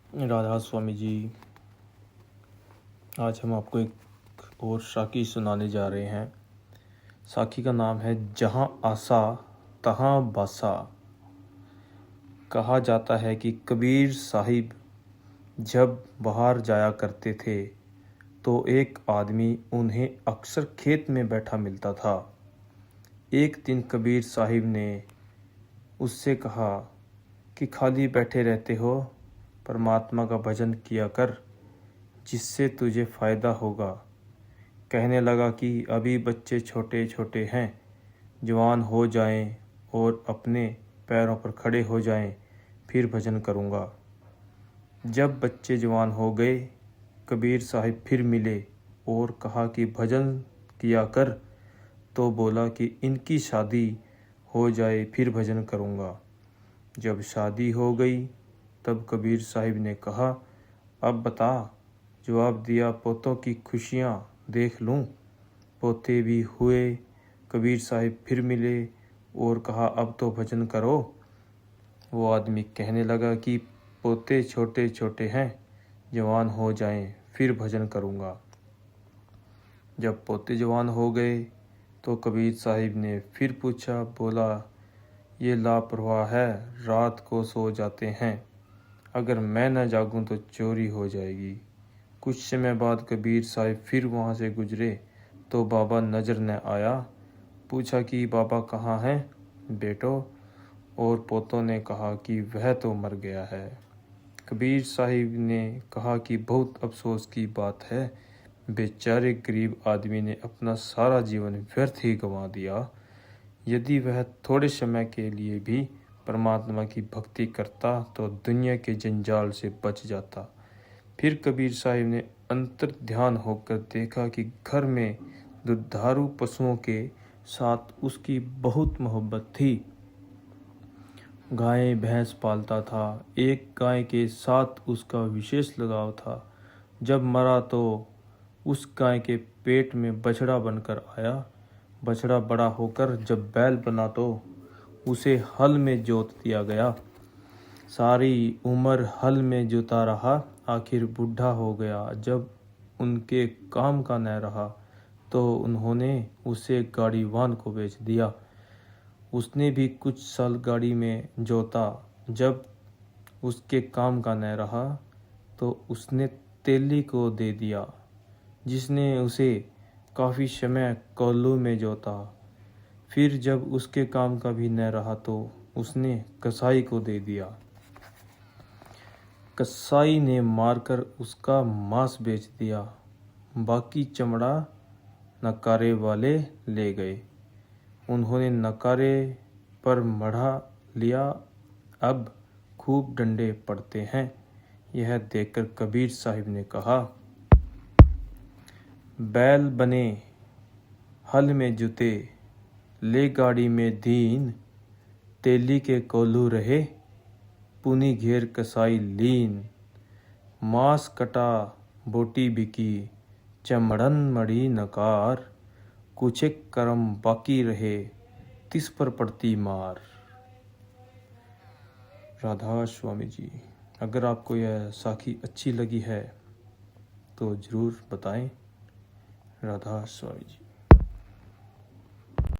राधा स्वामी जी, आज हम आपको एक और साखी सुनाने जा रहे हैं। साखी का नाम है जहाँ आसा तहाँ बासा। कहा जाता है कि कबीर साहिब जब बाहर जाया करते थे तो एक आदमी उन्हें अक्सर खेत में बैठा मिलता था। एक दिन कबीर साहिब ने उससे कहा कि खाली बैठे रहते हो, परमात्मा का भजन किया कर, जिससे तुझे फ़ायदा होगा। कहने लगा कि अभी बच्चे छोटे छोटे हैं, जवान हो जाएं और अपने पैरों पर खड़े हो जाएं, फिर भजन करूँगा। जब बच्चे जवान हो गए, कबीर साहिब फिर मिले और कहा कि भजन किया कर, तो बोला कि इनकी शादी हो जाए फिर भजन करूँगा। जब शादी हो गई तब कबीर साहिब ने कहा, अब बता। जवाब दिया, पोतों की खुशियाँ देख लूँ। पोते भी हुए। कबीर साहिब फिर मिले और कहा, अब तो भजन करो। वो आदमी कहने लगा कि पोते छोटे छोटे हैं, जवान हो जाएं फिर भजन करूँगा। जब पोते जवान हो गए तो कबीर साहिब ने फिर पूछा, बोला, ये लापरवाह है, रात को सो जाते हैं, अगर मैं न जागूं तो चोरी हो जाएगी। कुछ समय बाद कबीर साहिब फिर वहाँ से गुजरे तो बाबा नज़र न आया। पूछा कि बाबा कहाँ हैं बेटो? और पोतों ने कहा कि वह तो मर गया है। कबीर साहिब ने कहा कि बहुत अफसोस की बात है, बेचारे गरीब आदमी ने अपना सारा जीवन व्यर्थ ही गंवा दिया। यदि वह थोड़े समय के लिए भी परमात्मा की भक्ति करता तो दुनिया के जंजाल से बच जाता। फिर कबीर साहिब ने अंतर ध्यान होकर देखा कि घर में दुधारू पशुओं के साथ उसकी बहुत मोहब्बत थी। गाय भैंस पालता था। एक गाय के साथ उसका विशेष लगाव था। जब मरा तो उस गाय के पेट में बछड़ा बनकर आया। बछड़ा बड़ा होकर जब बैल बना तो उसे हल में जोत दिया गया। सारी उम्र हल में जोता रहा, आखिर बूढ़ा हो गया। जब उनके काम का न रहा तो उन्होंने उसे गाड़ीवान को बेच दिया। उसने भी कुछ साल गाड़ी में जोता। जब उसके काम का न रहा तो उसने तेली को दे दिया, जिसने उसे काफ़ी समय कोल्लू में जोता। फिर जब उसके काम का भी न रहा तो उसने कसाई को दे दिया। कसाई ने मारकर उसका मांस बेच दिया। बाकी चमड़ा नकारे वाले ले गए। उन्होंने नकारे पर मढ़ा लिया। अब खूब डंडे पड़ते हैं। यह देखकर कबीर साहिब ने कहा, बैल बने हल में जुते, ले गाड़ी में दीन, तेली के कोल्हू रहे, पुनी घेर कसाई लीन। मांस कटा बोटी बिकी, चमड़न मड़ी नकार, कुछ एक कर्म बाकी रहे, तिस पर पड़ती मार। राधा स्वामी जी, अगर आपको यह साखी अच्छी लगी है तो ज़रूर बताएं। राधा स्वामी जी।